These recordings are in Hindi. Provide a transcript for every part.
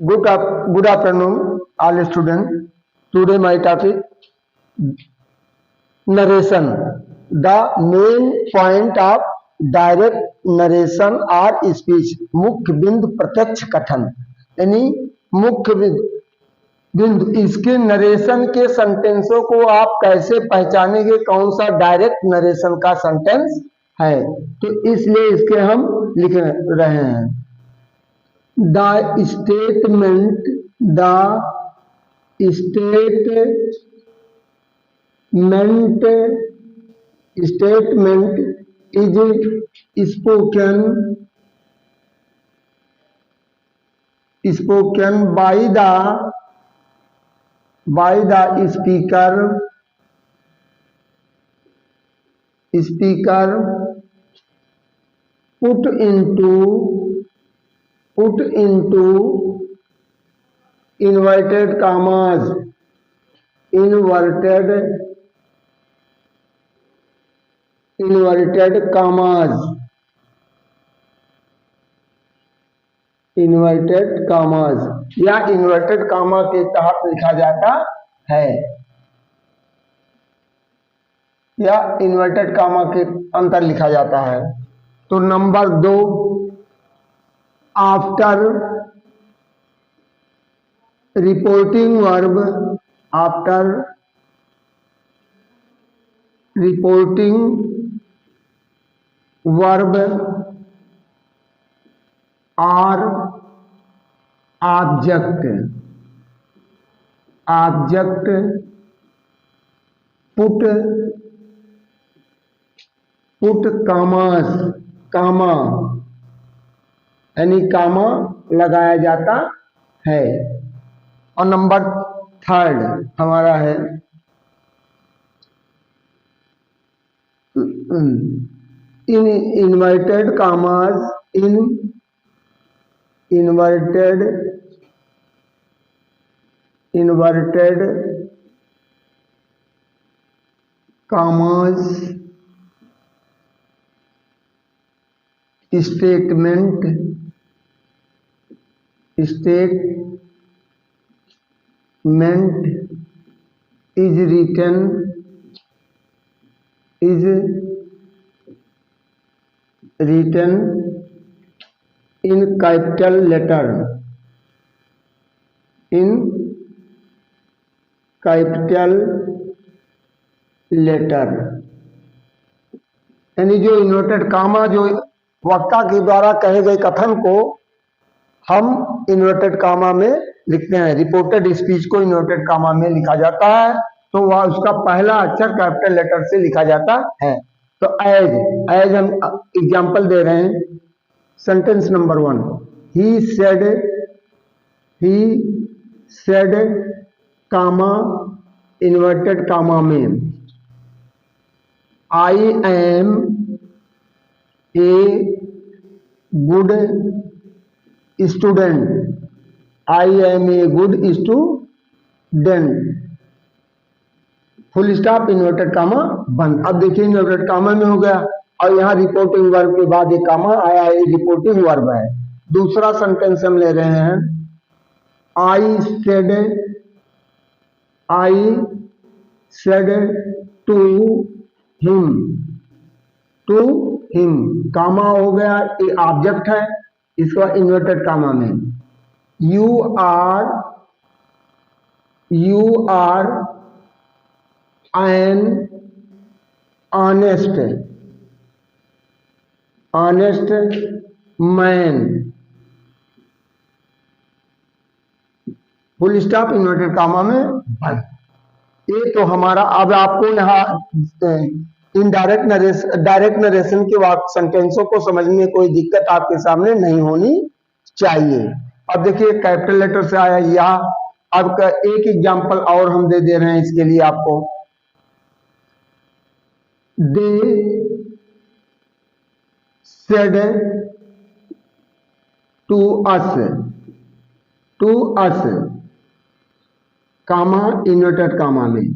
Good afternoon, all students. Today my topic narration. The main point of direct narration or speech. मुख्य बिंदु प्रत्यक्ष कथन यानी मुख्य बिंदु इसके नरेशन के सेंटेंसों को आप कैसे पहचानेंगे कौन सा डायरेक्ट नरेशन का सेंटेंस है, तो इसलिए इसके हम लिख रहे हैं। The statement is spoken by the speaker put into inverted commas या इन्वर्टेड कामा के तहत लिखा जाता है या इन्वर्टेड कामा के अंतर लिखा जाता है। तो नंबर 2, आफ्टर रिपोर्टिंग वर्ब और ऑब्जेक्ट पुट कामा यानी कामा लगाया जाता है। और नंबर 3 हमारा है in inverted commas statement is written in capital letter यानी जो इन्वर्टेड कामा जो वक्ता के द्वारा कहे गए कथन को हम इन्वर्टेड कामा में लिखते हैं। रिपोर्टेड स्पीच को इन्वर्टेड कामा में लिखा जाता है तो वह उसका पहला अक्षर कैपिटल लेटर से लिखा जाता है। तो एज हम एग्जांपल दे रहे हैं। Sentence number 1, he said comma inverted comma में I am a good student. I am a good student, full stop inverted comma बंद। अब देखिए इन्वर्टेड कामा में हो गया और यहाँ रिपोर्टिंग वर्ब के बाद एक कामा आया, ये रिपोर्टिंग वर्ब है। दूसरा सेंटेंस हम ले रहे हैं, I said to him comma हो गया, ये ऑब्जेक्ट है, इसका इन्वर्टेड कामा में you are an honest man, full stop inverted comma में बंद। ये तो हमारा। अब आपको यहाँ डायरेक्ट नरेशन के वाक्य सेंटेंसों को समझने में कोई दिक्कत आपके सामने नहीं होनी चाहिए। अब देखिए कैपिटल लेटर से आया या। अब का एक एग्जांपल और हम दे रहे हैं इसके लिए आपको। They said to us comma inverted comma में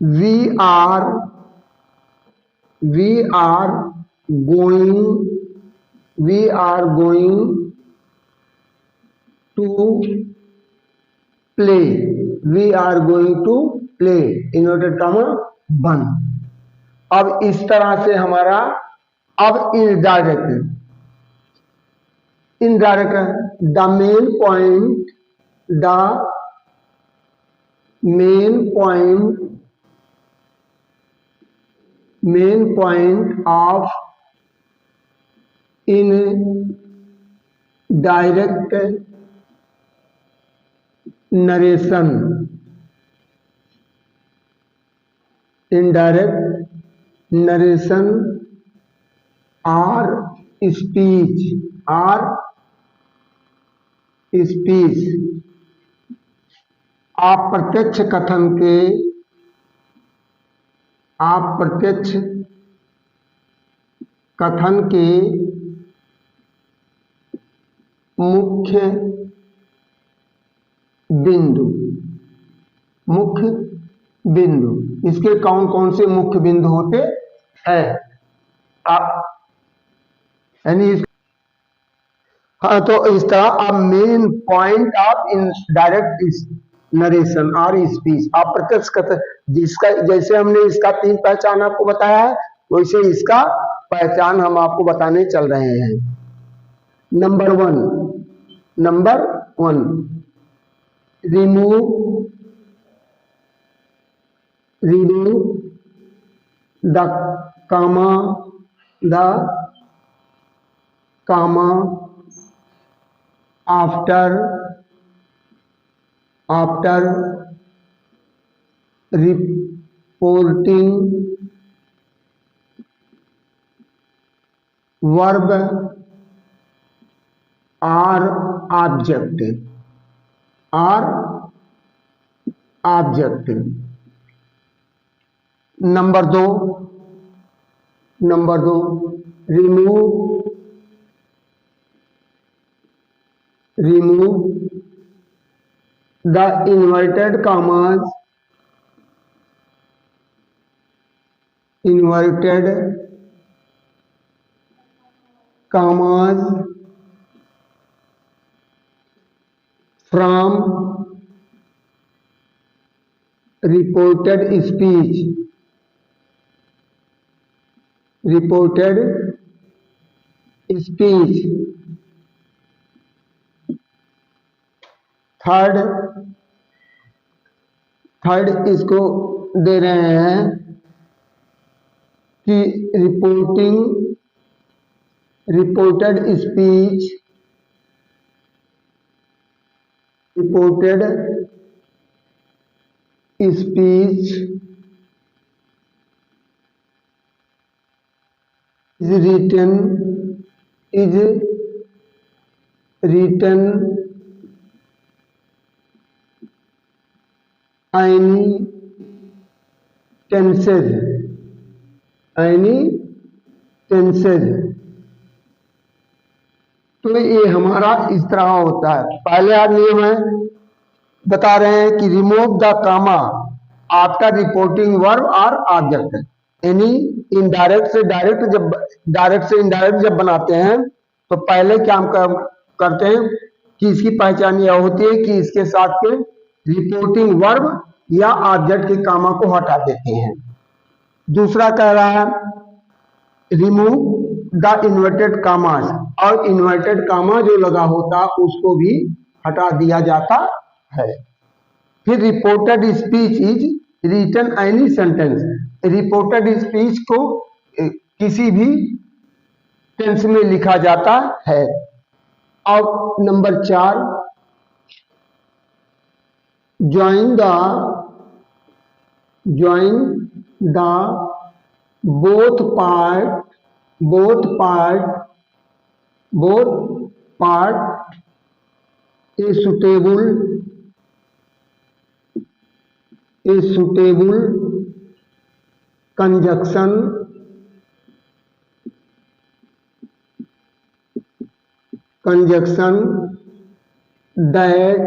we are going to play. We are going to play. Inverted comma 1. अब इस तरह से हमारा अब indirect the main point of indirect narration और स्पीच अप्रत्यक्ष कथन के मुख्य बिंदु इसके कौन कौन से मुख्य बिंदु होते हैं यानी हाँ, तो इस तरह main point of indirect narration और स्पीच अप्रत्यक्ष कथन, जिसका जैसे हमने इसका 3 पहचान आपको बताया है, वैसे इसका पहचान हम आपको बताने चल रहे हैं। Number 1 remove the comma after reporting verb or object। Number 2 remove the inverted commas from reported speech। Third इसको दे रहे हैं कि reported speech is written any tenses। तो ये हमारा इस तरह होता है। पहले आप नियम है बता रहे हैं कि remove the comma after reporting verb और ऑब्जेक्ट, यानी इनडायरेक्ट से इनडायरेक्ट जब बनाते हैं तो पहले क्या हम करते हैं कि इसकी पहचान यह होती है कि इसके साथ के रिपोर्टिंग वर्ब या ऑब्जेक्ट के कामा को हटा देते हैं। दूसरा कह रहा है रिमूव द इन्वर्टेड कामास, और इन्वर्टेड कामा जो लगा होता उसको भी हटा दिया जाता है। फिर reported speech is written any sentence, reported speech को किसी भी टेंस में लिखा जाता है। और number 4 join the both part a suitable conjunction that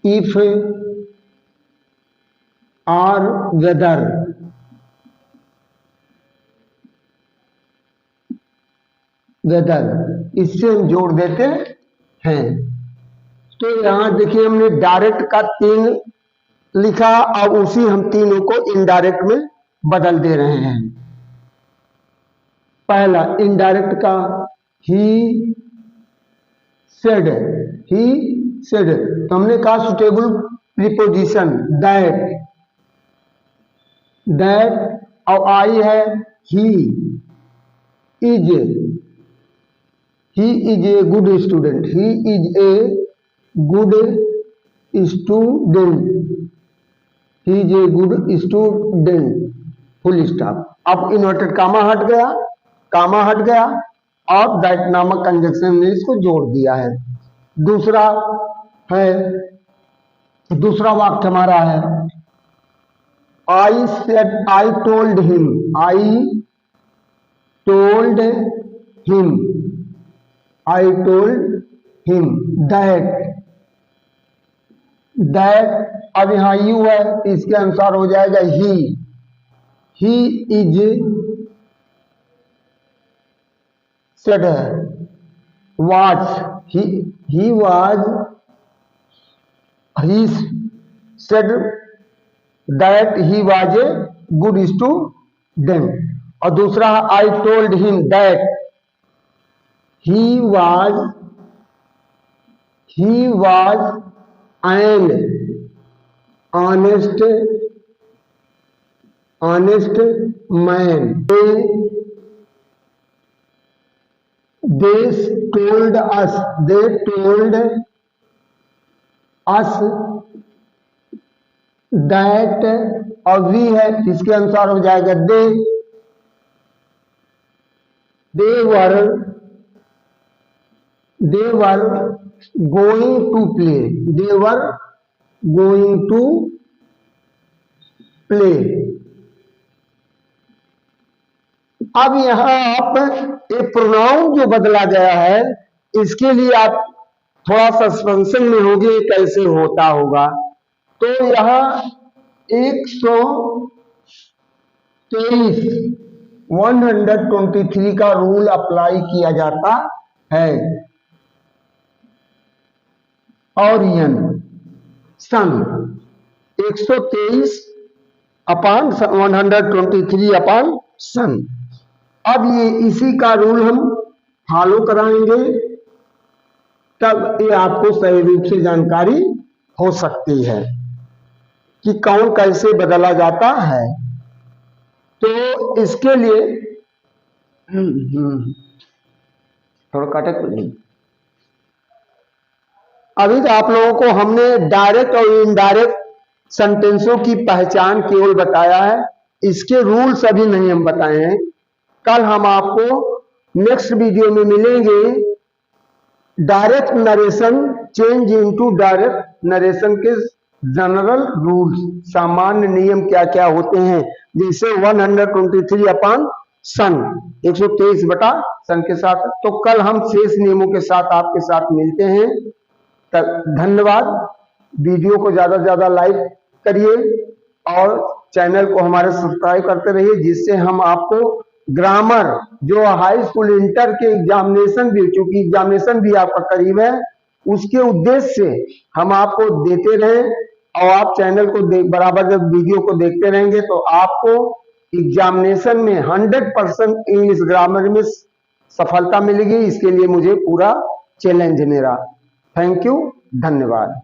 if or whether इससे हम जोड़ देते हैं। तो यहाँ देखिए हमने डायरेक्ट का 3 लिखा, अब उसी हम तीनों को इनडायरेक्ट में बदल दे रहे हैं। पहला इनडायरेक्ट का ही सेड, ही सेड, तो हमने कहा सुटेबल प्रीपोजिशन दैट, दैट, और आई है he is a good student, he is a good student, he is a good student, full stop. अब इन्वर्टेड कामा हट गया, कामा हट गया, और दैट नामक कंजक्शन ने इसको जोड़ दिया है। दूसरा है, दूसरा वाक्य हमारा है I said, I told him, I told him, I told him that, that, अब यहां यू है, इसके अनुसार हो जाएगा ही इज सेड है, was, he was, he said that he was a good student. और दूसरा I told him that he was an honest man, they told us that, और वी है, इसके अनुसार हो जाएगा they were going to play, they were going to play। अब यहां आप एक प्रोनाउन जो बदला गया है, इसके लिए आप थोड़ा सस्पेंशन में होंगे कैसे होता होगा। तो यहां 123 का रूल अप्लाई किया जाता है। और सन 123 अपॉन 123 अपॉन सन। अब ये इसी का रूल हम फॉलो कराएंगे, तब ये आपको सही रूप से जानकारी हो सकती है कि कौन कैसे बदला जाता है। तो इसके लिए थोड़ा काटे, अभी तो आप लोगों को हमने डायरेक्ट और इनडायरेक्ट सेंटेंसों की पहचान केवल बताया है, इसके रूल्स अभी नहीं हम बताए हैं। कल हम आपको नेक्स्ट वीडियो में मिलेंगे, direct narration change into direct narration के जनरल रूल्स, सामान्य नियम क्या क्या होते हैं, जैसे 123 अपॉन सन 123 बटा सन के साथ। तो कल हम शेष नियमों के साथ आपके साथ मिलते हैं। धन्यवाद। वीडियो को ज्यादा से ज्यादा लाइक करिए और चैनल को हमारे सब्सक्राइब करते रहिए, जिससे हम आपको ग्रामर जो हाई स्कूल इंटर के एग्जामिनेशन भी, क्योंकि एग्जामिनेशन भी आपका करीब है, उसके उद्देश्य से हम आपको देते रहें। और आप चैनल को बराबर जब वीडियो को देखते रहेंगे तो आपको एग्जामिनेशन में 100% इंग्लिश ग्रामर में सफलता मिलेगी। इसके लिए मुझे पूरा चैलेंज मेरा। थैंक यू, धन्यवाद।